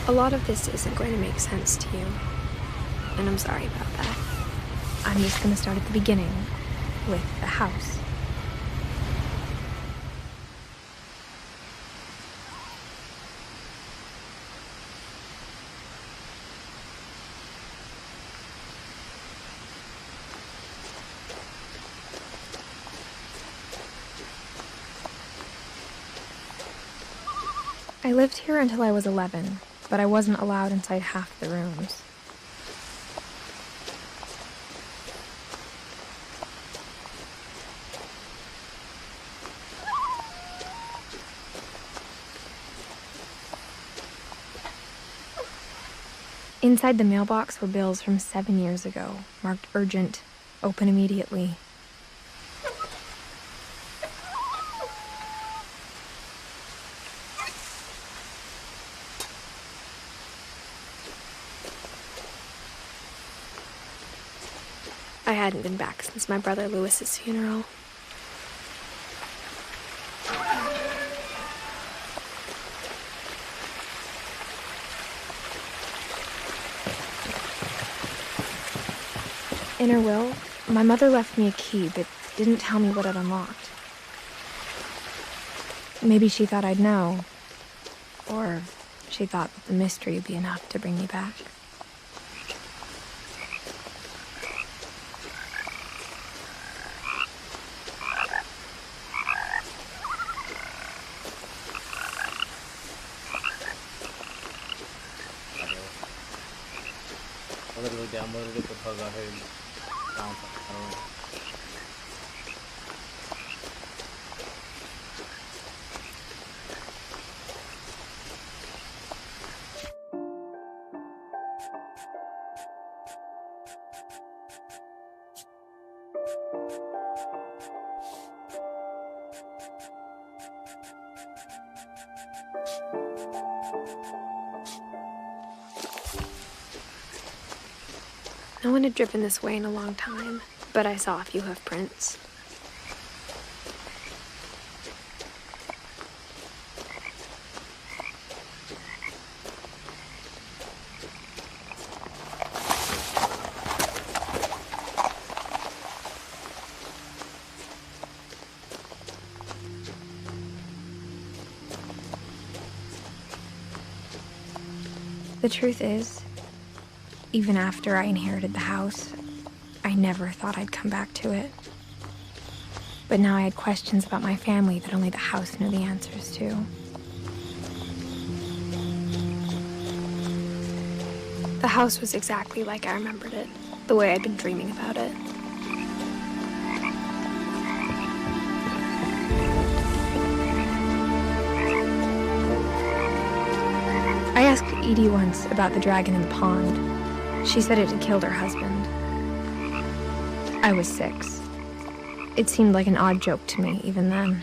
A lot of this isn't going to make sense to you, and I'm sorry about that. I'm just going to start at the beginning, with the house. I lived here until I was 11. But I wasn't allowed inside half the rooms. Inside the mailbox were bills from 7 years ago, marked urgent, open immediately. I hadn't been back since my brother Lewis's funeral. In her will, my mother left me a key, but didn't tell me what it unlocked. Maybe she thought I'd know, or she thought that the mystery would be enough to bring me back. downloaded it because I heard sounds like No one had driven this way in a long time, but I saw a few hoof prints. The truth is, even after I inherited the house, I never thought I'd come back to it. But now I had questions about my family that only the house knew the answers to. The house was exactly like I remembered it, the way I'd been dreaming about it. I asked Edie once about the dragon in the pond. She said it had killed her husband. I was 6. It seemed like an odd joke to me, even then.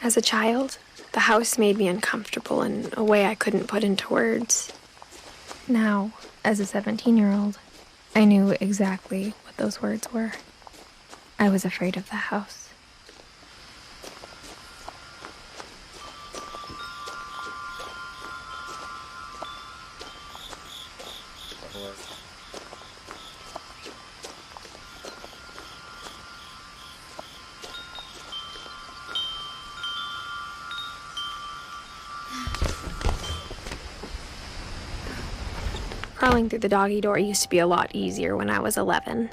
As a child, the house made me uncomfortable in a way I couldn't put into words. Now, as a 17-year-old, I knew exactly what those words were. I was afraid of the house. Crawling through the doggy door used to be a lot easier when I was 11.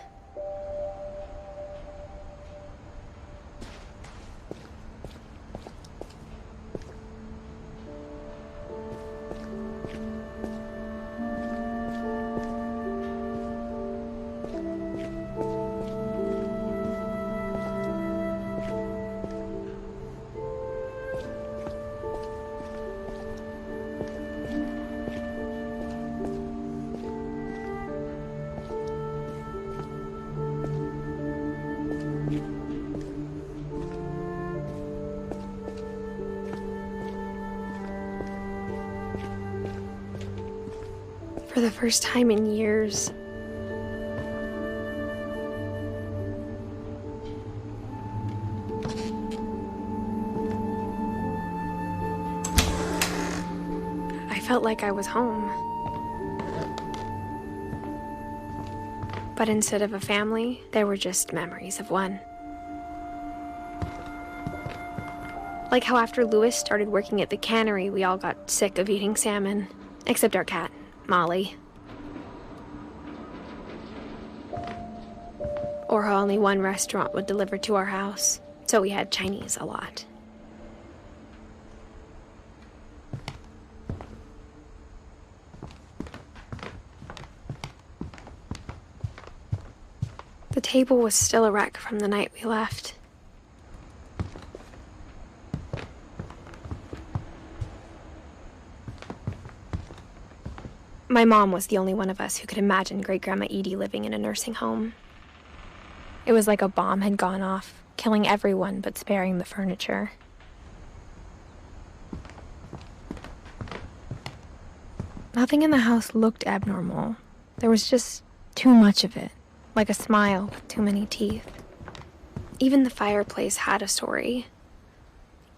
For the first time in years, I felt like I was home. But instead of a family, there were just memories of one. Like how after Louis started working at the cannery, we all got sick of eating salmon, except our cat, Molly. Or how only one restaurant would deliver to our house, so we had Chinese a lot. The table was still a wreck from the night we left. My mom was the only one of us who could imagine Great-Grandma Edie living in a nursing home. It was like a bomb had gone off, killing everyone but sparing the furniture. Nothing in the house looked abnormal. There was just too much of it, like a smile with too many teeth. Even the fireplace had a story.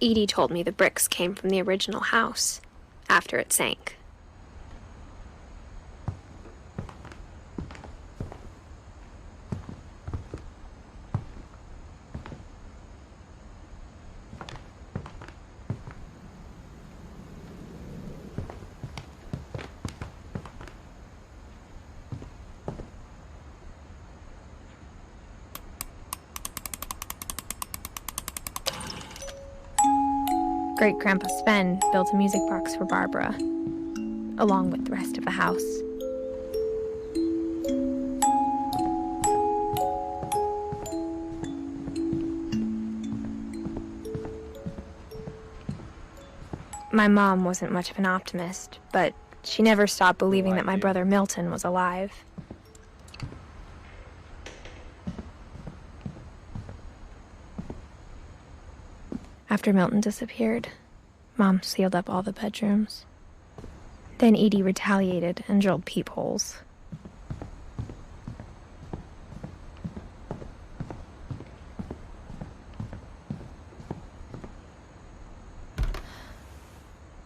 Edie told me the bricks came from the original house, after it sank. Great-Grandpa Sven built a music box for Barbara, along with the rest of the house. My mom wasn't much of an optimist, but she never stopped believing that my brother Milton was alive. After Milton disappeared, Mom sealed up all the bedrooms. Then Edie retaliated and drilled peepholes.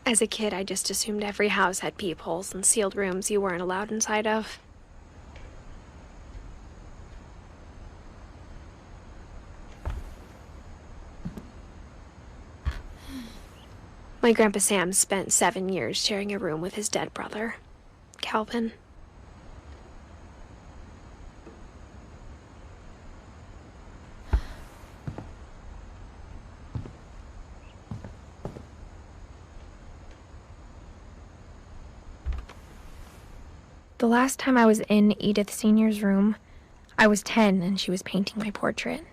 As a kid, I just assumed every house had peepholes and sealed rooms you weren't allowed inside of. My Grandpa Sam spent 7 years sharing a room with his dead brother, Calvin. The last time I was in Edith Sr.'s room, I was 10 and she was painting my portrait.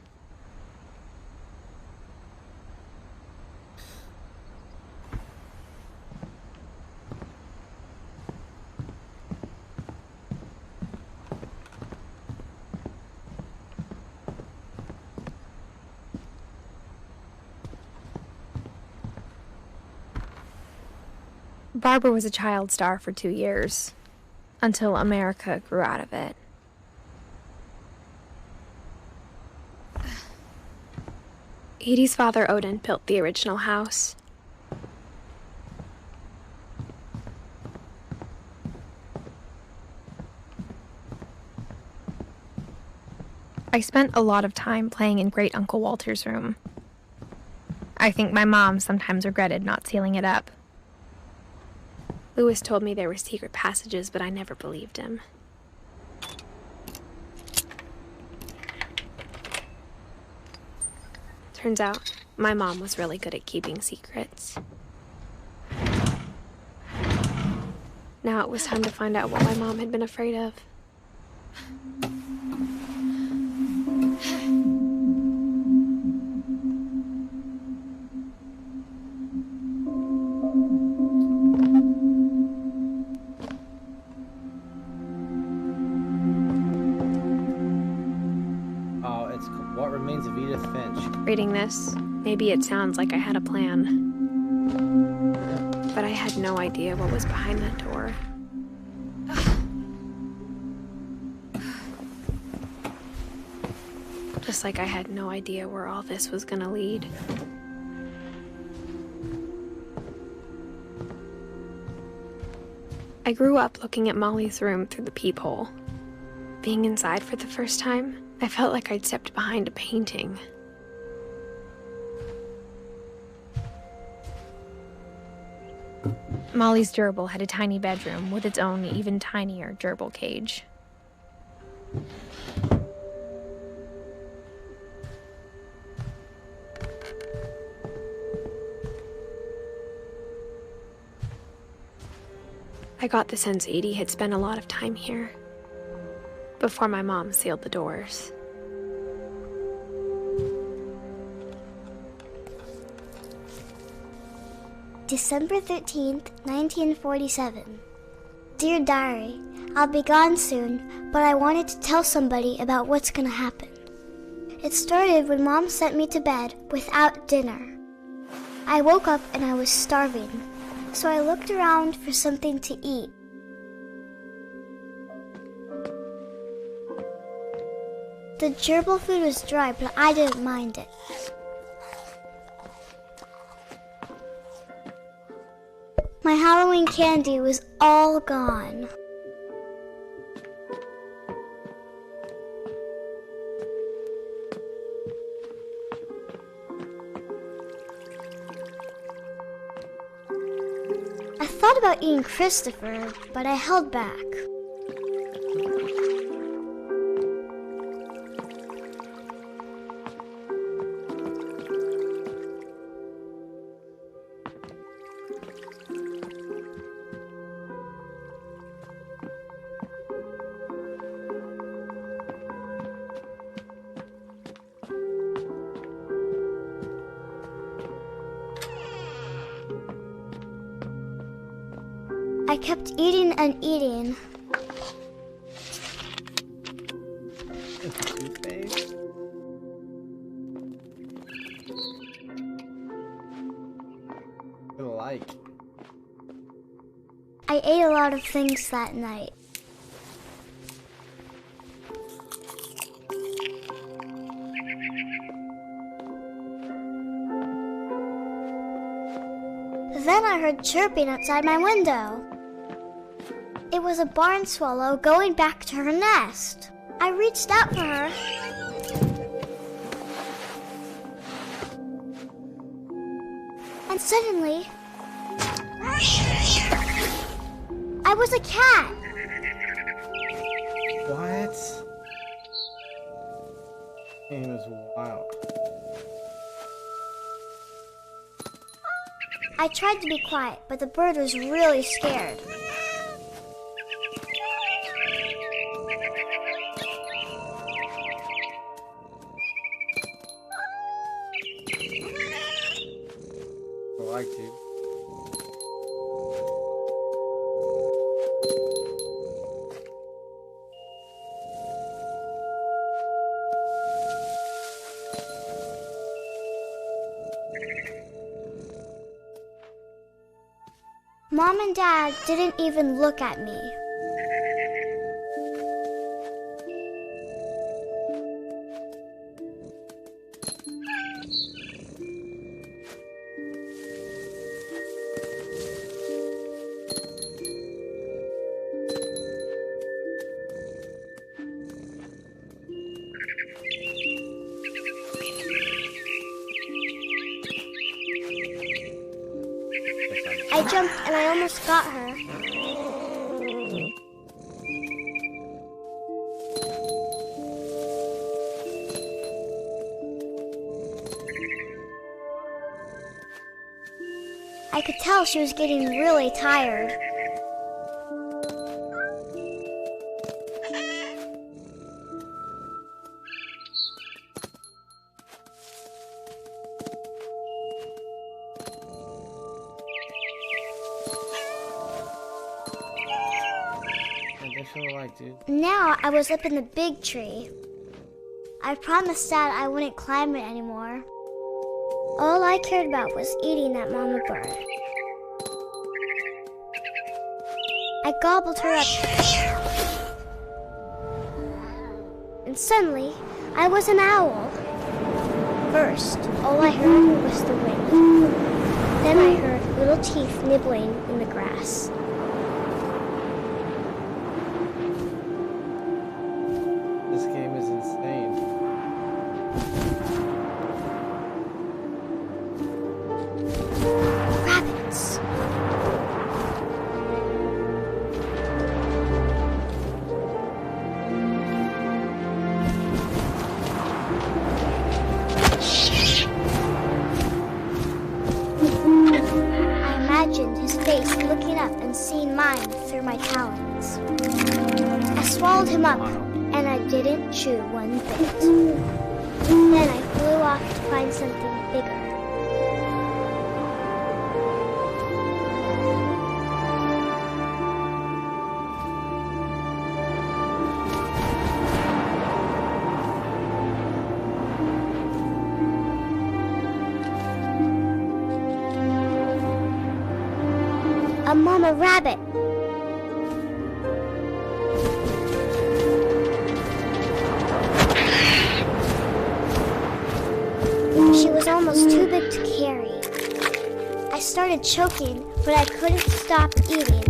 Barbara was a child star for 2 years, until America grew out of it. Edie's father, Odin, built the original house. I spent a lot of time playing in Great Uncle Walter's room. I think my mom sometimes regretted not sealing it up. Lewis told me there were secret passages, but I never believed him. Turns out, my mom was really good at keeping secrets. Now it was time to find out what my mom had been afraid of. Oh, it's What Remains of Edith Finch. Reading this, maybe it sounds like I had a plan. But I had no idea what was behind that door. Just like I had no idea where all this was gonna lead. I grew up looking at Molly's room through the peephole. Being inside for the first time, I felt like I'd stepped behind a painting. Molly's gerbil had a tiny bedroom with its own even tinier gerbil cage. I got the sense Edie had spent a lot of time here, before my mom sealed the doors. December 13th, 1947. Dear Diary, I'll be gone soon, but I wanted to tell somebody about what's gonna happen. It started when Mom sent me to bed without dinner. I woke up and I was starving, so I looked around for something to eat. The gerbil food was dry, but I didn't mind it. My Halloween candy was all gone. I thought about eating Christopher, but I held back. I kept eating and eating. Toothpaste? Like. I ate a lot of things that night. Then I heard chirping outside my window. It was a barn swallow going back to her nest. I reached out for her. And suddenly, I was a cat. What? It was wild. I tried to be quiet, but the bird was really scared. I liked it. Mom and Dad didn't even look at me. I I jumped and I almost got her. I could tell she was getting really tired. Dude. Now I was up in the big tree. I promised Dad I wouldn't climb it anymore. All I cared about was eating that mama bird. I gobbled her up. And suddenly, I was an owl. First, all I heard was the wind. Then I heard little teeth nibbling in the grass. This game is insane. Rabbits. I imagined his face looking up and seeing mine through my talons. I swallowed him up, and I didn't chew one bit. Then I flew off to find something bigger. A mama rabbit. She was almost too big to carry. I started choking, but I couldn't stop eating.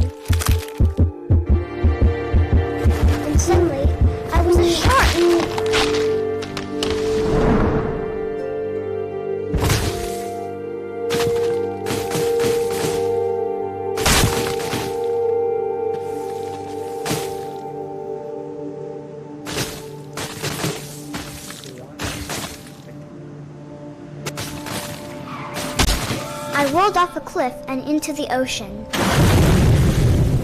And suddenly, I was a shark. I rolled off a cliff and into the ocean.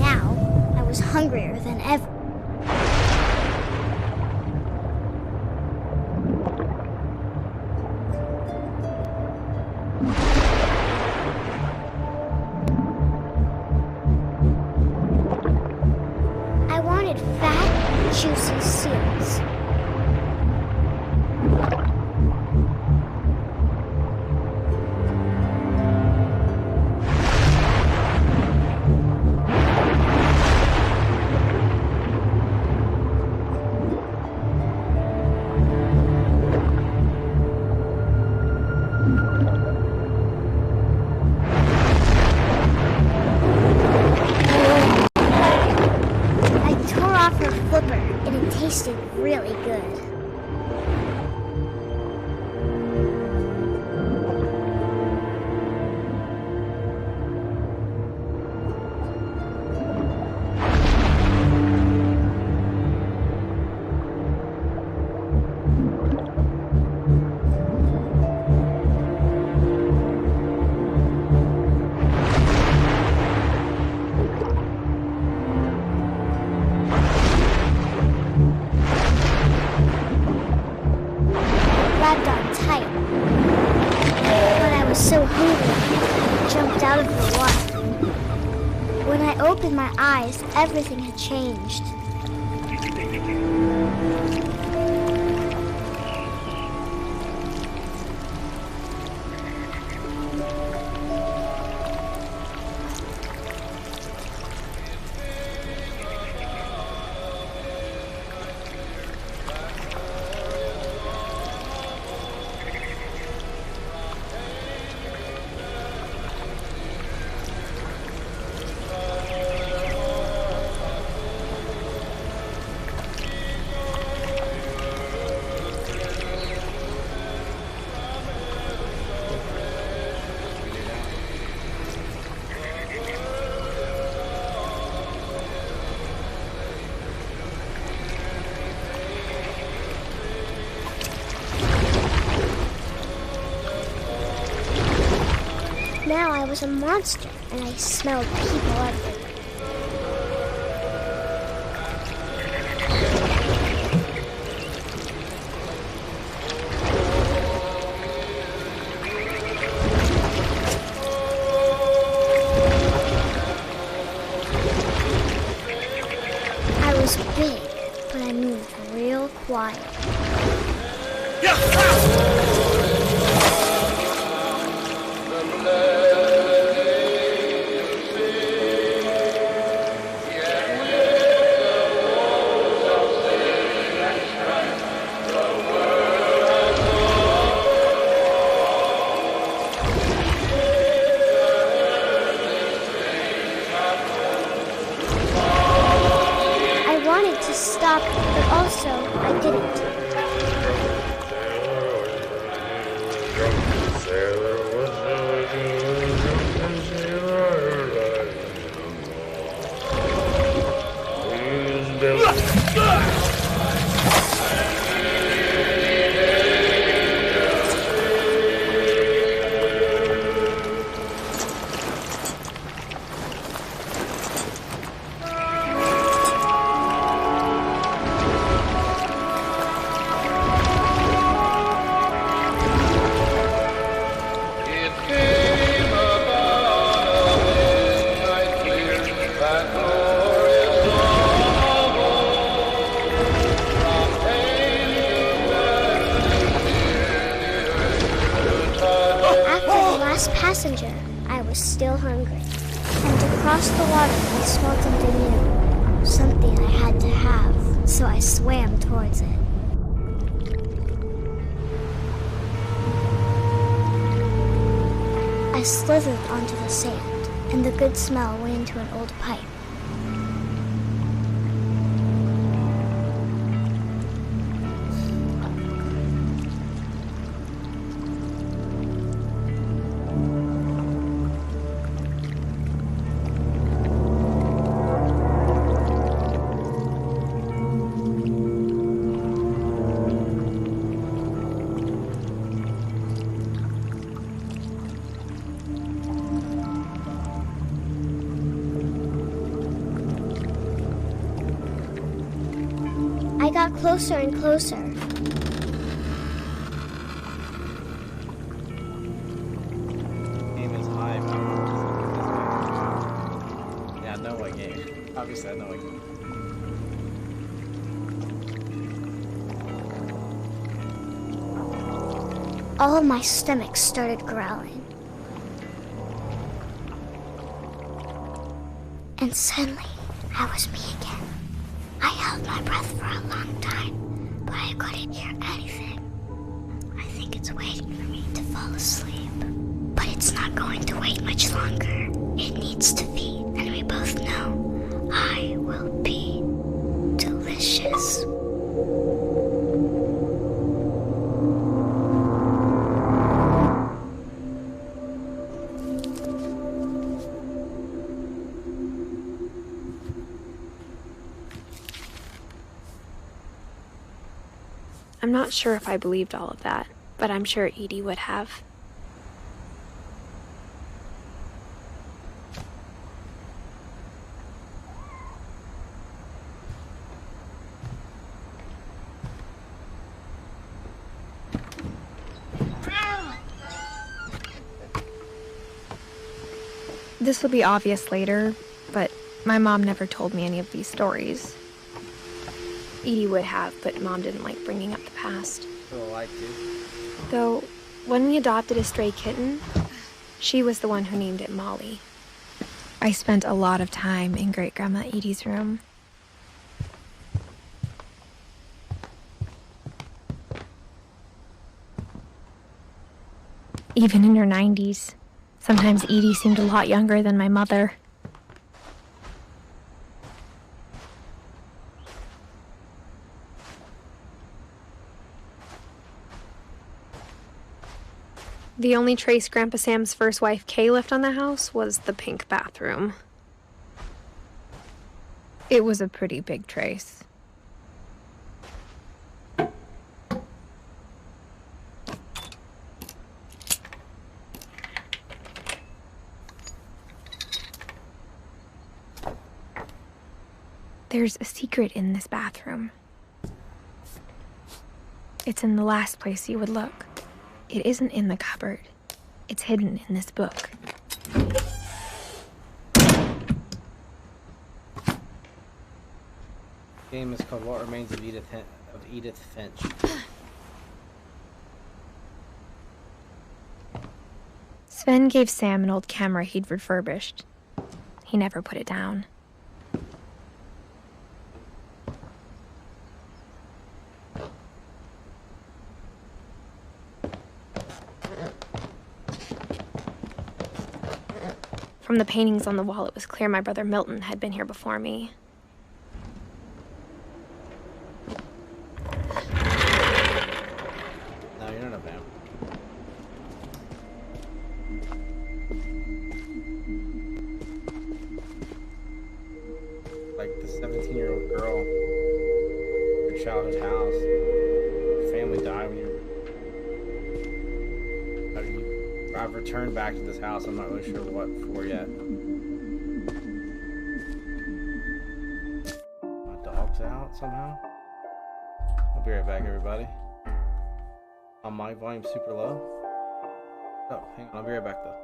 Now, I was hungrier than ever. I wanted fat, juicy seals. Tasted really good. Grabbed on tight. But I was so hungry, I jumped out of the water. When I opened my eyes, everything had changed. was a monster, and I smelled people everywhere. I was big, but I moved real quiet. I wanted to stop, but also I didn't. Passenger, I was still hungry. And to cross the water, I smelled something new. Something I had to have, so I swam towards it. I slithered onto the sand, and the good smell went into an old pipe. I got closer and closer. Game is high, man. Yeah, I know what game. Obviously, I know what game. All of my stomach started growling. And suddenly, I was me again. I held my breath for a long time, but I couldn't hear anything. I think it's waiting for me to fall asleep. But it's not going to wait much longer. It needs to feed, and we both know I will be delicious. I'm not sure if I believed all of that, but I'm sure Edie would have. This will be obvious later, but my mom never told me any of these stories. Edie would have, but Mom didn't like bringing up the past. Well, I do. Though, when we adopted a stray kitten, she was the one who named it Molly. I spent a lot of time in Great-Grandma Edie's room. Even in her 90s, sometimes Edie seemed a lot younger than my mother. The only trace Grandpa Sam's first wife, Kay, left on the house was the pink bathroom. It was a pretty big trace. There's a secret in this bathroom. It's in the last place you would look. It isn't in the cupboard. It's hidden in this book. The game is called What Remains of Edith Finch. Sven gave Sam an old camera he'd refurbished. He never put it down. From the paintings on the wall, it was clear my brother Milton had been here before me. No, you're not a vamp. Like the 17-year-old girl, your childhood house, your family died when you were... I've returned back to this house. I'm not really sure what for yet. My dog's out somehow. I'll be right back, everybody. My volume's super low. Oh, hang on. I'll be right back, though.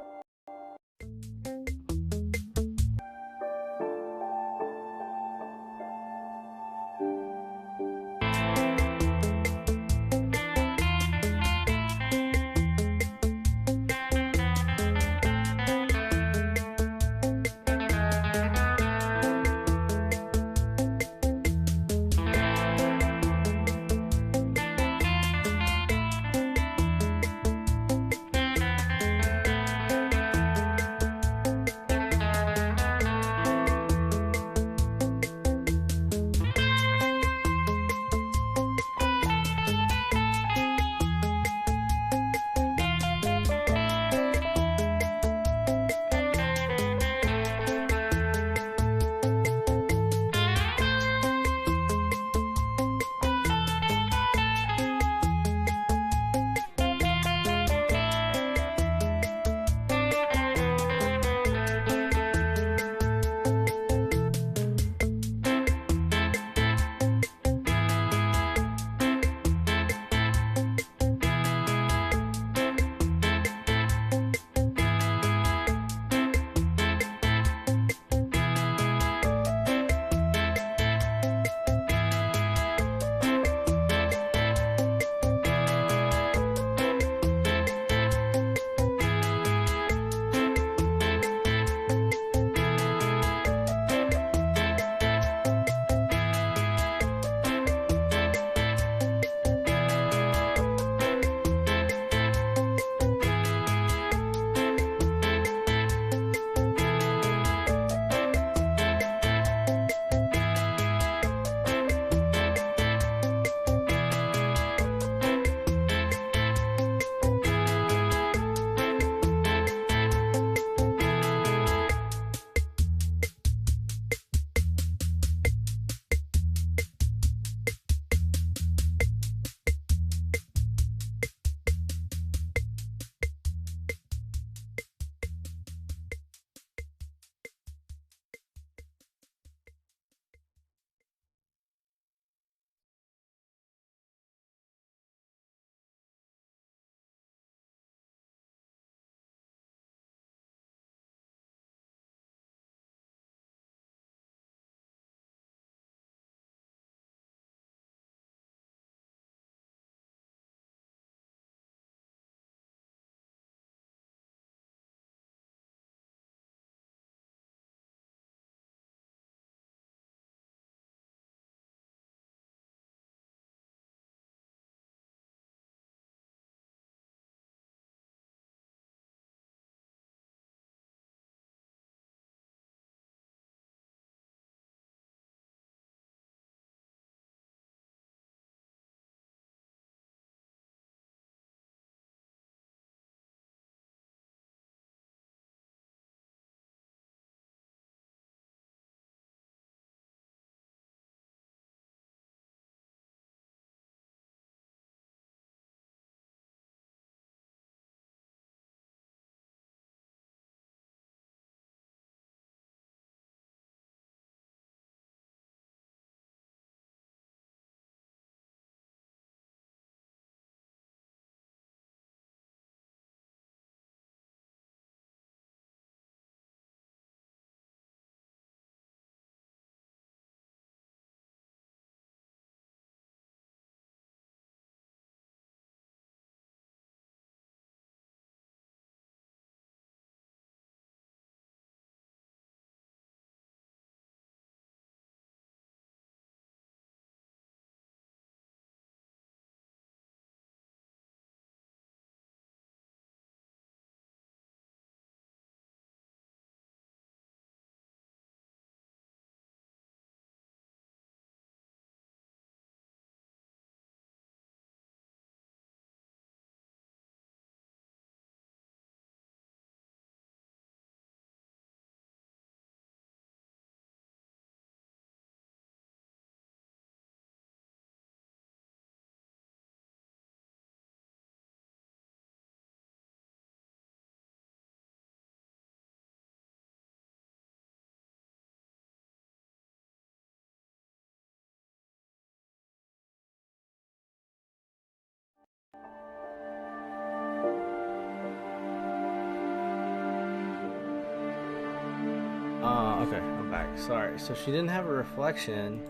Sorry. So she didn't have a reflection.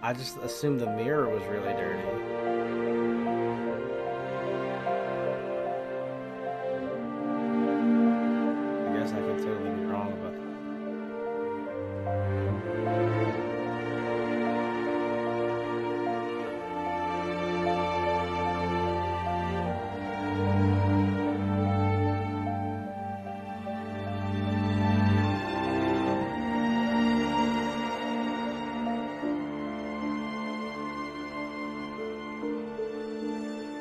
I just assumed the mirror was really dirty. I guess I could totally be wrong about that.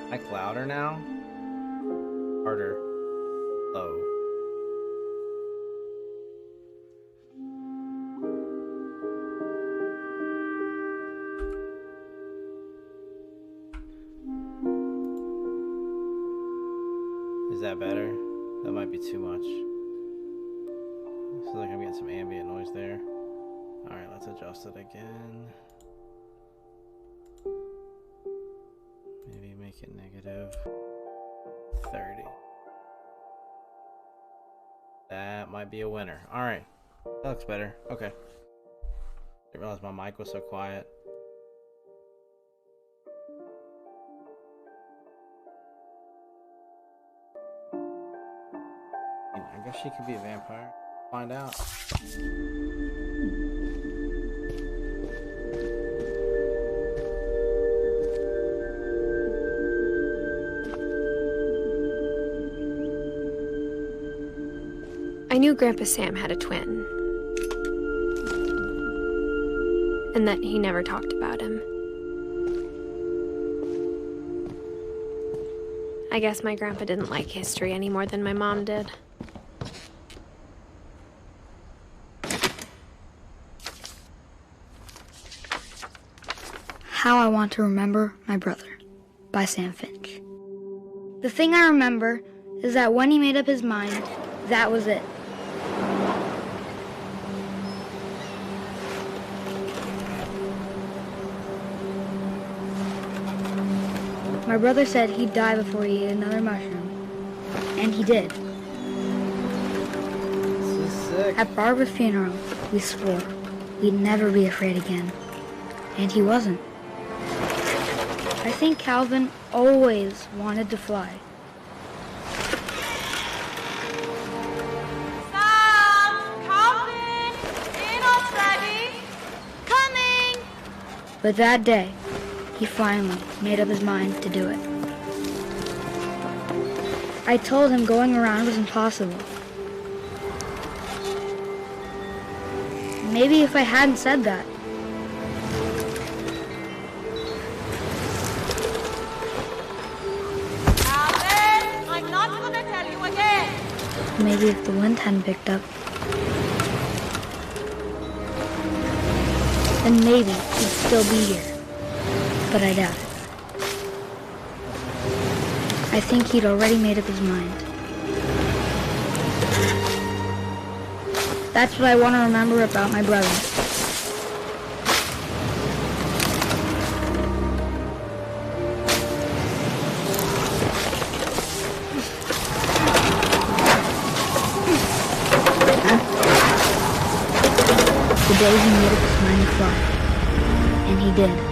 Like louder now? Harder. Low. Is that better? That might be too much. Feels like I'm getting some ambient noise there. Alright, let's adjust it again. Maybe make it negative 30. That might be a winner. Alright. That looks better. Okay. Didn't realize my mic was so quiet. I guess she could be a vampire. Find out. I knew Grandpa Sam had a twin, and that he never talked about him. I guess my grandpa didn't like history any more than my mom did. How I Want to Remember My Brother by Sam Finch. The thing I remember is that when he made up his mind, that was it. My brother said he'd die before he ate another mushroom. And he did. This is sick. At Barbara's funeral, we swore we'd never be afraid again. And he wasn't. I think Calvin always wanted to fly. Sam! Calvin! Dinner's ready! Coming! But that day, he finally made up his mind to do it. I told him going around was impossible. Maybe if I hadn't said that, Calvin! I'm not gonna tell you again! maybe if the wind hadn't picked up, then maybe he'd still be here. But I doubt it. I think he'd already made up his mind. That's what I want to remember about my brother. The day he made up his mind to fly. And he did.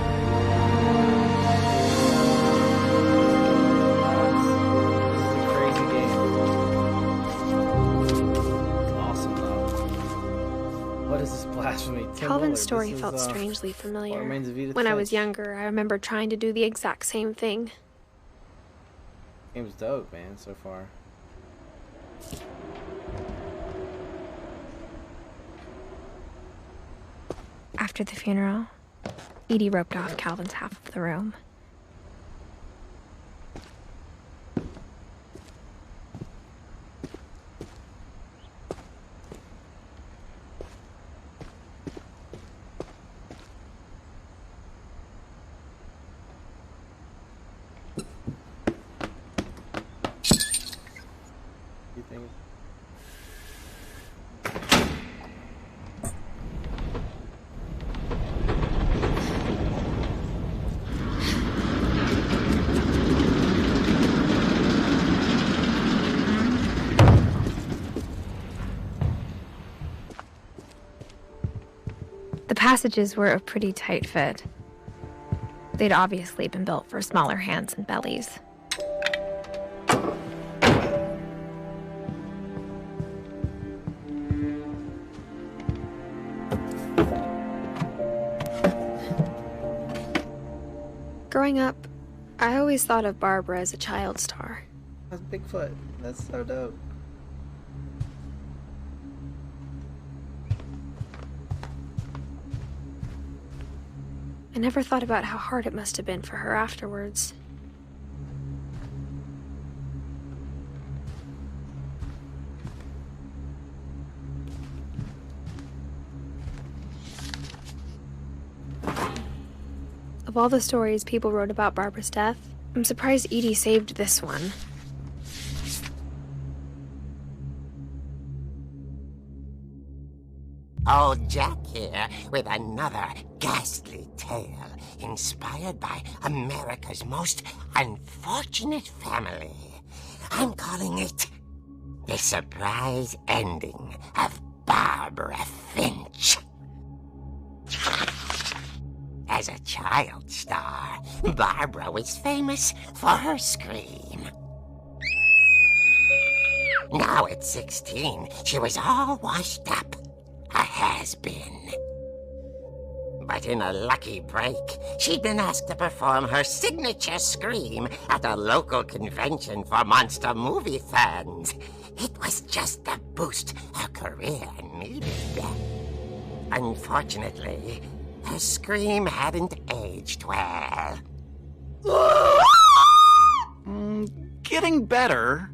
Calvin's story felt strangely familiar. When I was younger, I remember trying to do the exact same thing. Game's dope, man, so far. After the funeral, Edie roped off Calvin's half of the room. passages were a pretty tight fit. They'd obviously been built for smaller hands and bellies. Growing up, I always thought of Barbara as a child star. That's Bigfoot. That's so dope. I never thought about how hard it must have been for her afterwards. Of all the stories people wrote about Barbara's death, I'm surprised Edie saved this one. Old Jack here with another ghastly tale inspired by America's most unfortunate family. I'm calling it The Surprise Ending of Barbara Finch. As a child star, Barbara was famous for her scream. Now at 16, she was all washed up. A has-been. But in a lucky break, she'd been asked to perform her signature scream at a local convention for monster movie fans. It was just the boost her career needed. Unfortunately, her scream hadn't aged well. Getting better.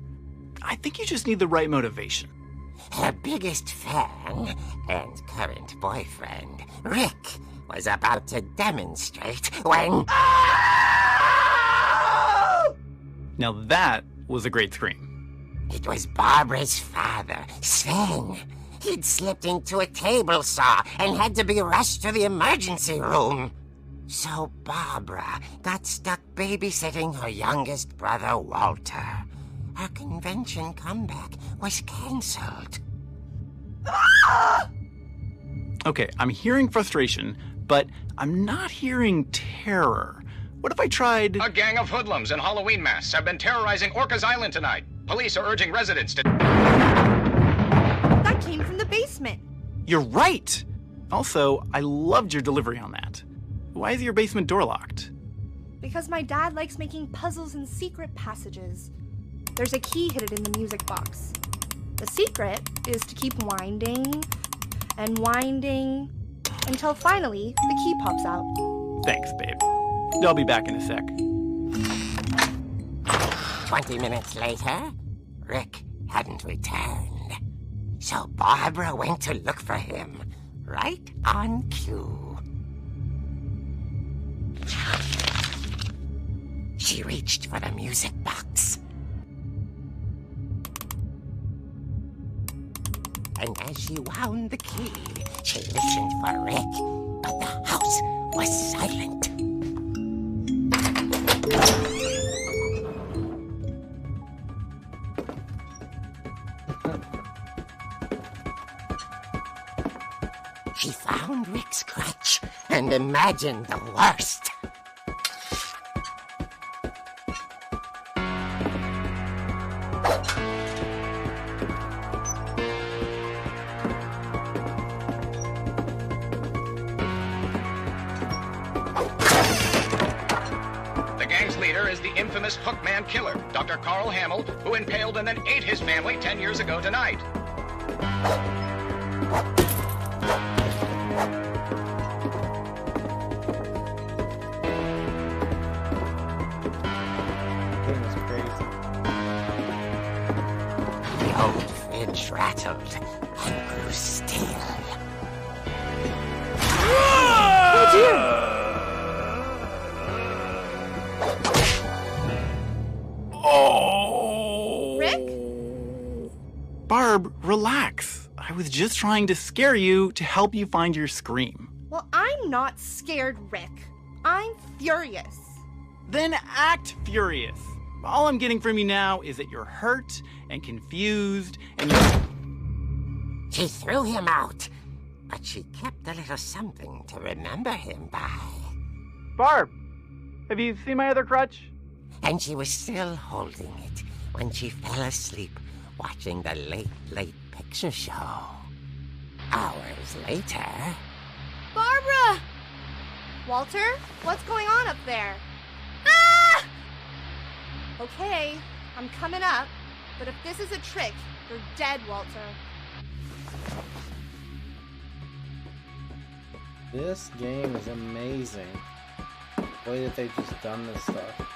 I think you just need the right motivation. Her biggest fan and current boyfriend, Rick, was about to demonstrate when... Now that was a great scream. It was Barbara's father, Sven. He'd slipped into a table saw and had to be rushed to the emergency room. So Barbara got stuck babysitting her youngest brother, Walter. Her convention comeback was cancelled. Okay, I'm hearing frustration, but I'm not hearing terror. What if I tried... A gang of hoodlums in Halloween masks have been terrorizing Orcas Island tonight. Police are urging residents to... That came from the basement. You're right! Also, I loved your delivery on that. Why is your basement door locked? Because my dad likes making puzzles and secret passages. There's a key hidden in the music box. The secret is to keep winding and winding until finally the key pops out. Thanks, babe. I'll be back in a sec. 20 minutes later, Rick hadn't returned. So Barbara went to look for him, right on cue. She reached for the music box. And as she wound the key, she listened for Rick, but the house was silent. She found Rick's crutch and imagined the worst. Infamous Hookman killer, Dr. Carl Hamill, who impaled and then ate his family 10 years ago tonight. Goodness crazy. The old fridge rattled and grew still. Oh dear! Rick? Barb, relax. I was just trying to scare you to help you find your scream. Well, I'm not scared, Rick. I'm furious. Then act furious. All I'm getting from you now is that you're hurt and confused and She threw him out, but she kept a little something to remember him by. Barb, have you seen my other crutch? And she was still holding it when she fell asleep watching the Late Picture Show. Hours later... Barbara! Walter, what's going on up there? Ah! Okay, I'm coming up, but if this is a trick, you're dead, Walter. This game is amazing. The way that they've just done this stuff.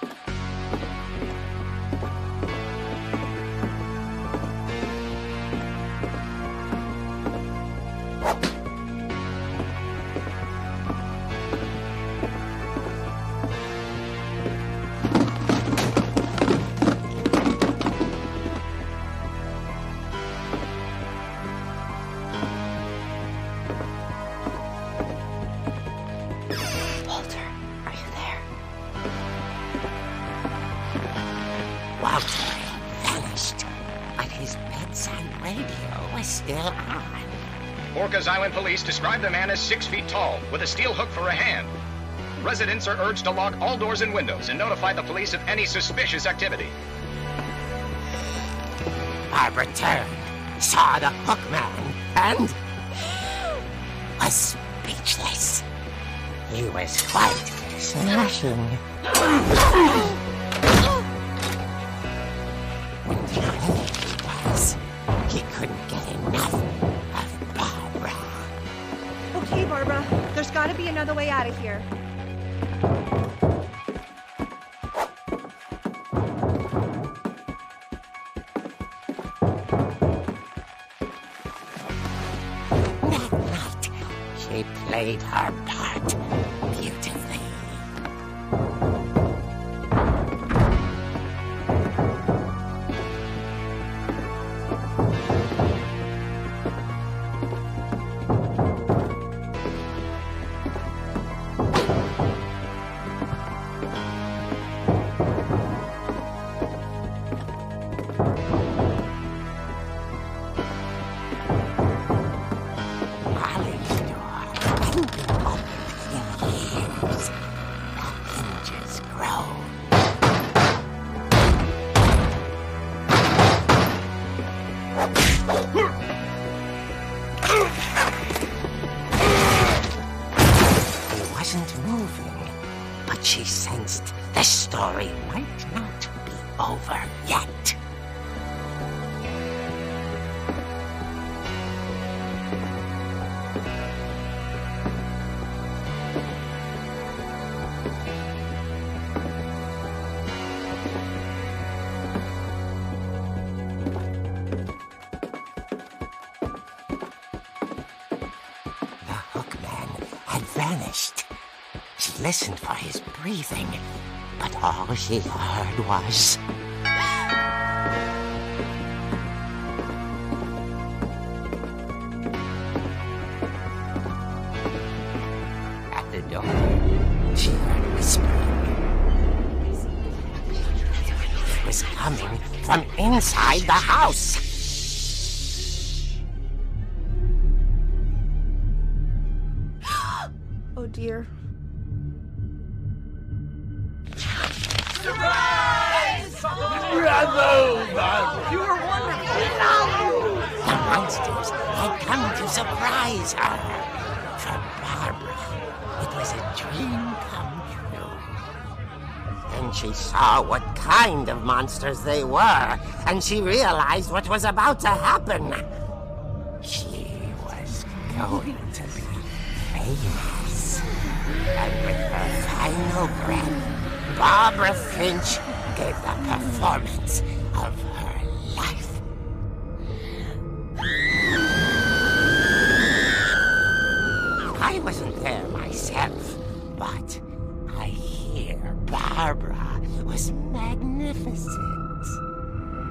Walter vanished, but his bedside radio was still on. Orcas Island police describe the man as 6 feet tall, with a steel hook for a hand. Residents are urged to lock all doors and windows and notify the police of any suspicious activity. Barbara turned, saw the hook man, and was speechless. He was quite smashing. He couldn't get enough of Barbara. Okay, Barbara, there's gotta be another way out of here. That night, she played her part beautifully. She sensed the story might not be over yet. The hookman had vanished. She listened for his breathing, but all she heard was... At the door, she heard whispering. It was coming from inside the house. Oh dear. You were wonderful. The monsters had come to surprise her. For Barbara, it was a dream come true. Then she saw what kind of monsters they were, and she realized what was about to happen. She was going to be famous. And with her final breath, Barbara Finch gave the performance of her life. I wasn't there myself, but I hear Barbara was magnificent.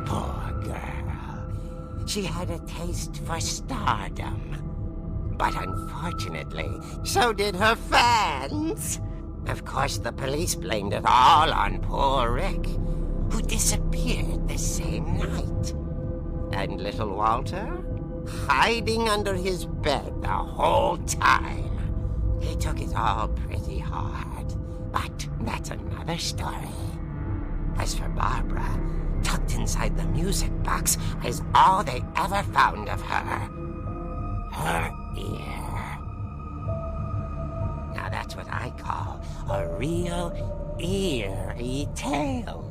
Poor girl. She had a taste for stardom. But unfortunately, so did her fans. Of course, the police blamed it all on poor Rick, who disappeared the same night. And little Walter? hiding under his bed the whole time. He took it all pretty hard, but that's another story. As for Barbara, tucked inside the music box is all they ever found of her. Her ear. Now that's what I call a real eerie tale.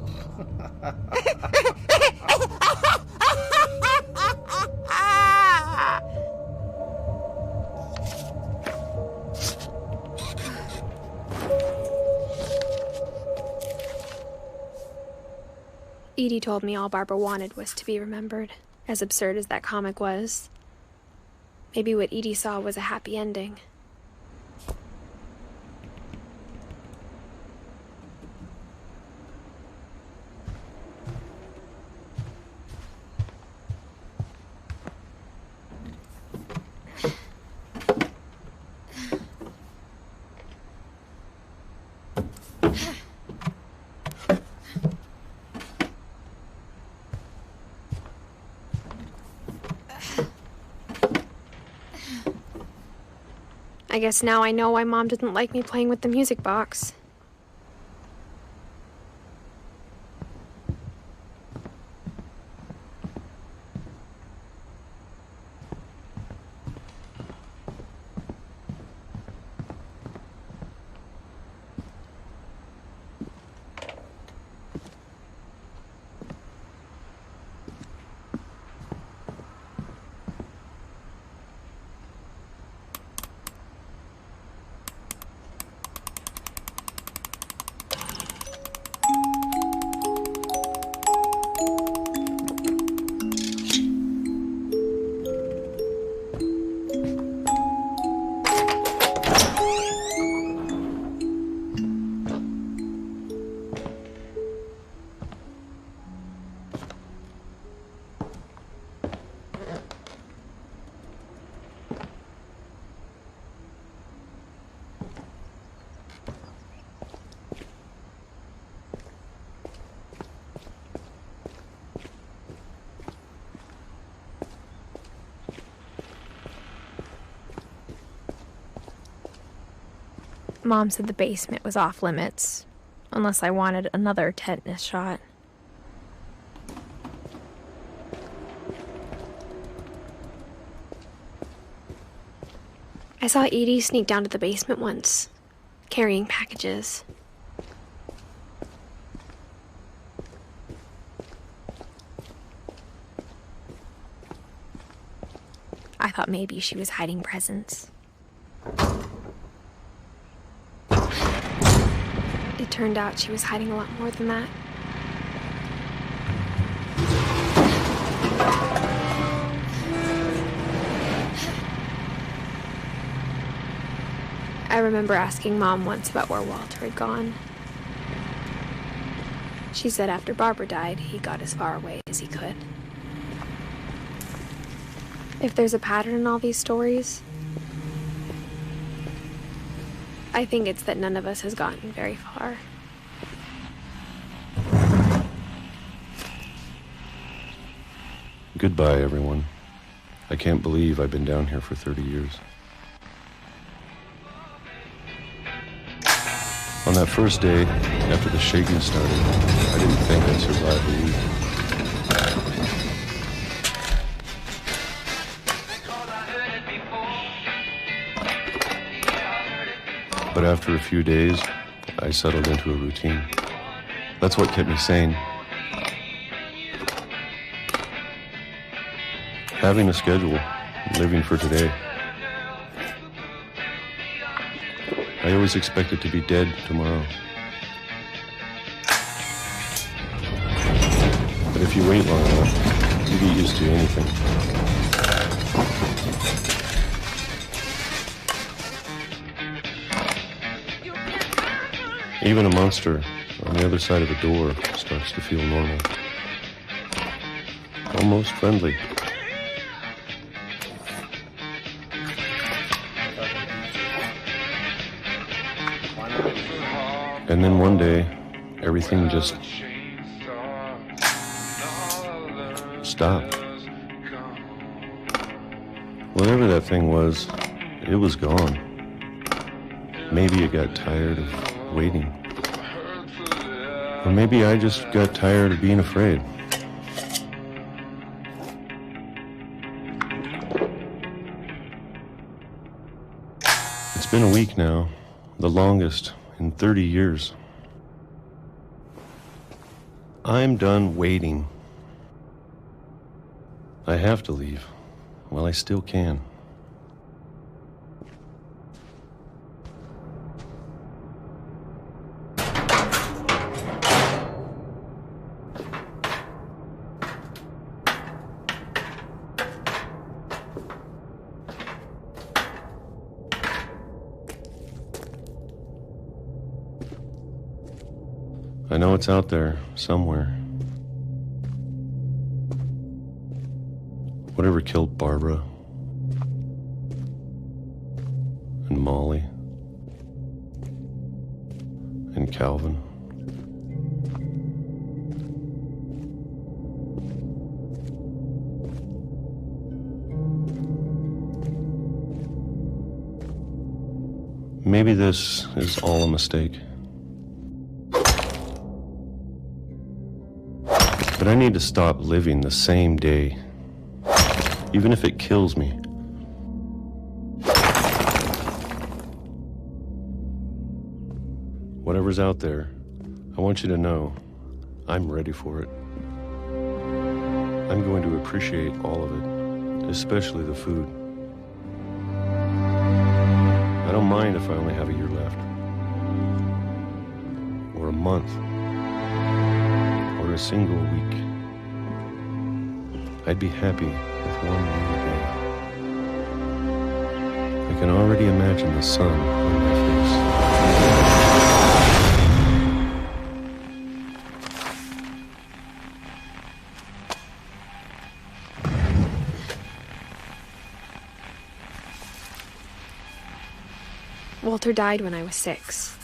Edie told me all Barbara wanted was to be remembered, as absurd as that comic was. Maybe what Edie saw was a happy ending. I guess now I know why Mom didn't like me playing with the music box. Mom said the basement was off limits, unless I wanted another tetanus shot. I saw Edie sneak down to the basement once, carrying packages. I thought maybe she was hiding presents. It turned out she was hiding a lot more than that. I remember asking Mom once about where Walter had gone. She said after Barbara died, he got as far away as he could. If there's a pattern in all these stories, I think it's that none of us has gotten very far. Goodbye, everyone. I can't believe I've been down here for 30 years. On that first day, after the shaking started, I didn't think I'd survive a week. But after a few days, I settled into a routine. That's what kept me sane. Having a schedule, living for today. I always expected to be dead tomorrow. But if you wait long enough, you get used to anything. Even a monster on the other side of a door starts to feel normal. Almost friendly. And then one day, everything just stopped. Whatever that thing was, it was gone. Maybe it got tired of waiting. Or maybe I just got tired of being afraid. It's been a week now, the longest in 30 years. I'm done waiting. I have to leave while I still can. I know it's out there somewhere. Whatever killed Barbara and Molly and Calvin. Maybe this is all a mistake. But I need to stop living the same day, even if it kills me. Whatever's out there, I want you to know I'm ready for it. I'm going to appreciate all of it, especially the food. I don't mind if I only have a year left, or a month, or a single week. I'd be happy with one more day. I can already imagine the sun on my face. Walter died when I was 6.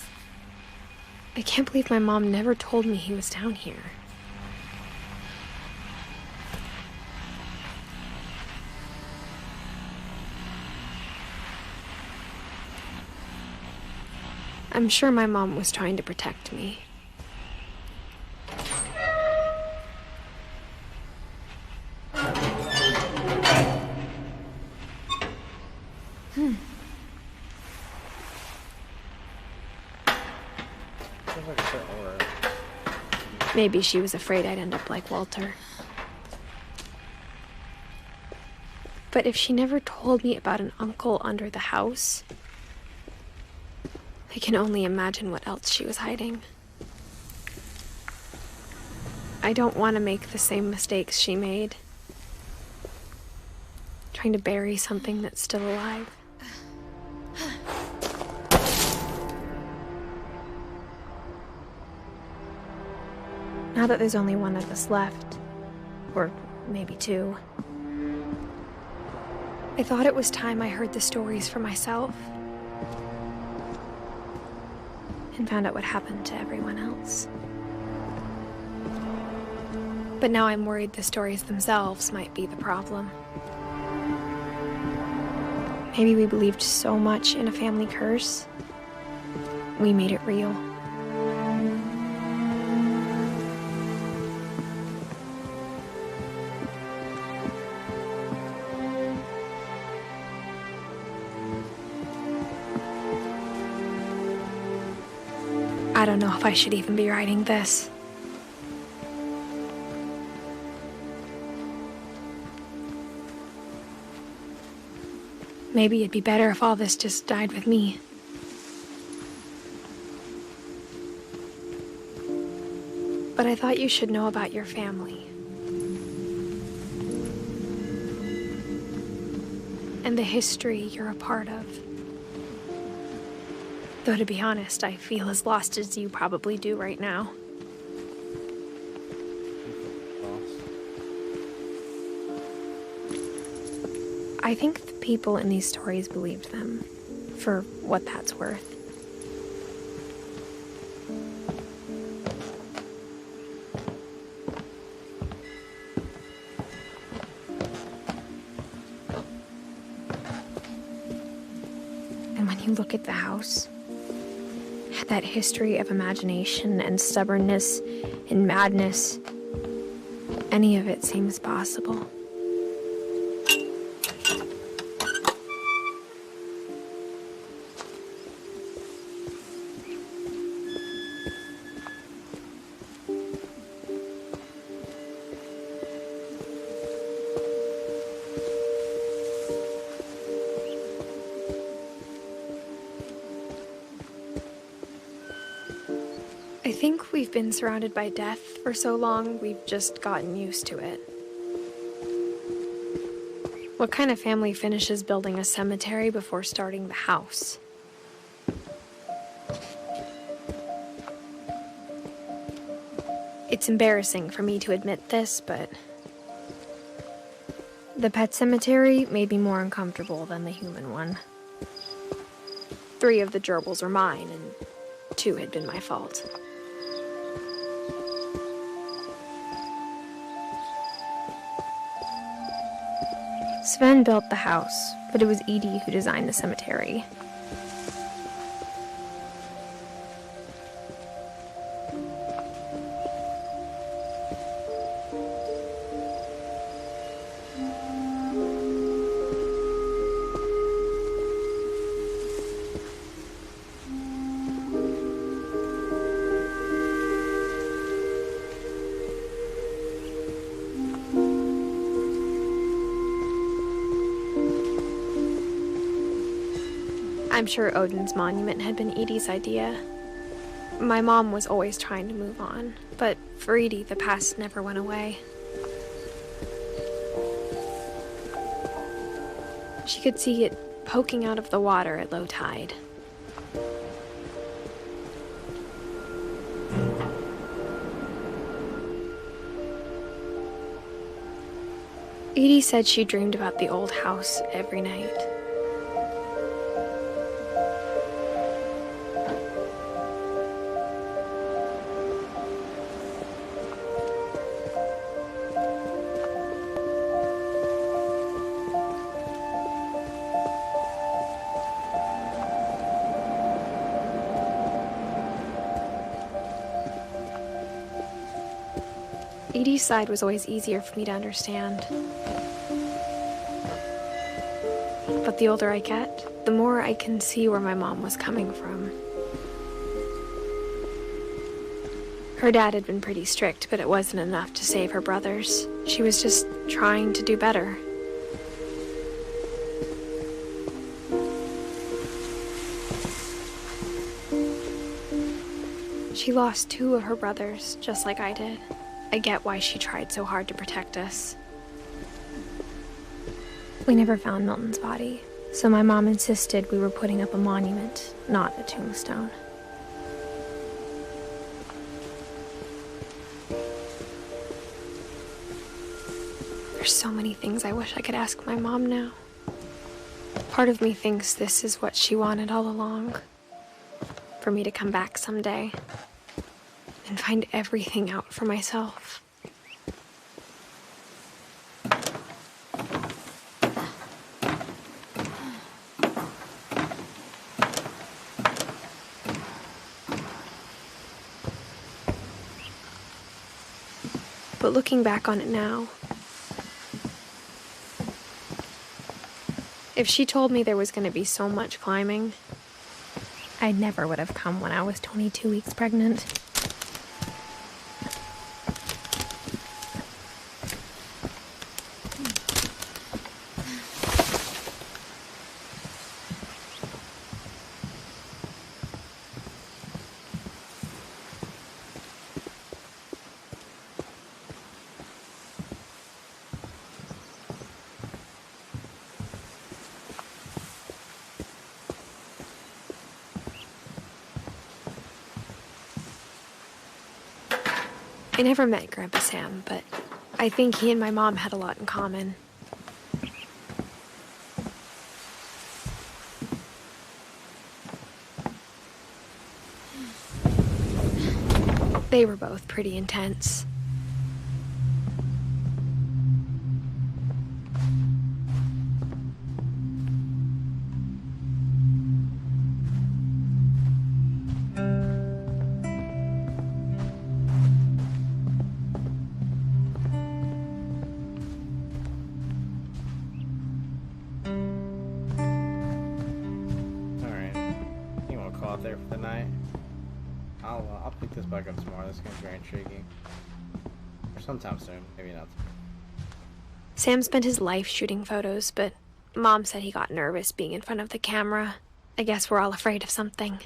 I can't believe my mom never told me he was down here. I'm sure my mom was trying to protect me. Maybe she was afraid I'd end up like Walter. But if she never told me about an uncle under the house, I can only imagine what else she was hiding. I don't want to make the same mistakes she made. Trying to bury something that's still alive. Now that there's only one of us left, or maybe 2, I thought it was time I heard the stories for myself and found out what happened to everyone else. But now I'm worried the stories themselves might be the problem. Maybe we believed so much in a family curse, we made it real. I don't know if I should even be writing this. Maybe it'd be better if all this just died with me. But I thought you should know about your family. And the history you're a part of. Though, to be honest, I feel as lost as you probably do right now. I think the people in these stories believed them, for what that's worth. you look at the house, that history of imagination and stubbornness and madness, any of it seems possible. I think we've been surrounded by death for so long, we've just gotten used to it. What kind of family finishes building a cemetery before starting the house? It's embarrassing for me to admit this, but the pet cemetery made me more uncomfortable than the human one. 3 of the gerbils were mine, and 2 had been my fault. Sven built the house, but it was Edie who designed the cemetery. I'm sure Odin's monument had been Edie's idea. My mom was always trying to move on, but for Edie, the past never went away. She could see it poking out of the water at low tide. Edie said she dreamed about the old house every night. Edie's side was always easier for me to understand. But the older I get, the more I can see where my mom was coming from. Her dad had been pretty strict, but it wasn't enough to save her brothers. She was just trying to do better. She lost 2 of her brothers, just like I did. I get why she tried so hard to protect us. We never found Milton's body, so my mom insisted we were putting up a monument, not a tombstone. There's so many things I wish I could ask my mom now. Part of me thinks this is what she wanted all along. For me to come back someday and find everything out for myself. But looking back on it now, if she told me there was going to be so much climbing, I never would have come when I was 22 weeks pregnant. I never met Grandpa Sam, but I think he and my mom had a lot in common. They were both pretty intense. out there for the night. I'll pick this back up tomorrow. This game's very intriguing. Or sometime soon, maybe not. Sam spent his life shooting photos, but Mom said he got nervous being in front of the camera. I guess we're all afraid of something.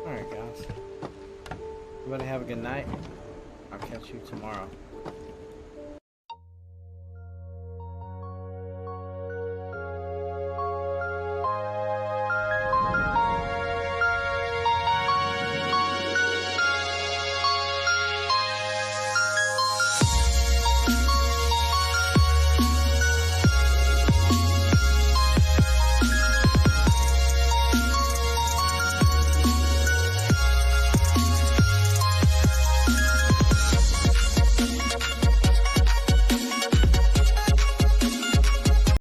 Alright, guys. Everybody have a good night. I'll catch you tomorrow.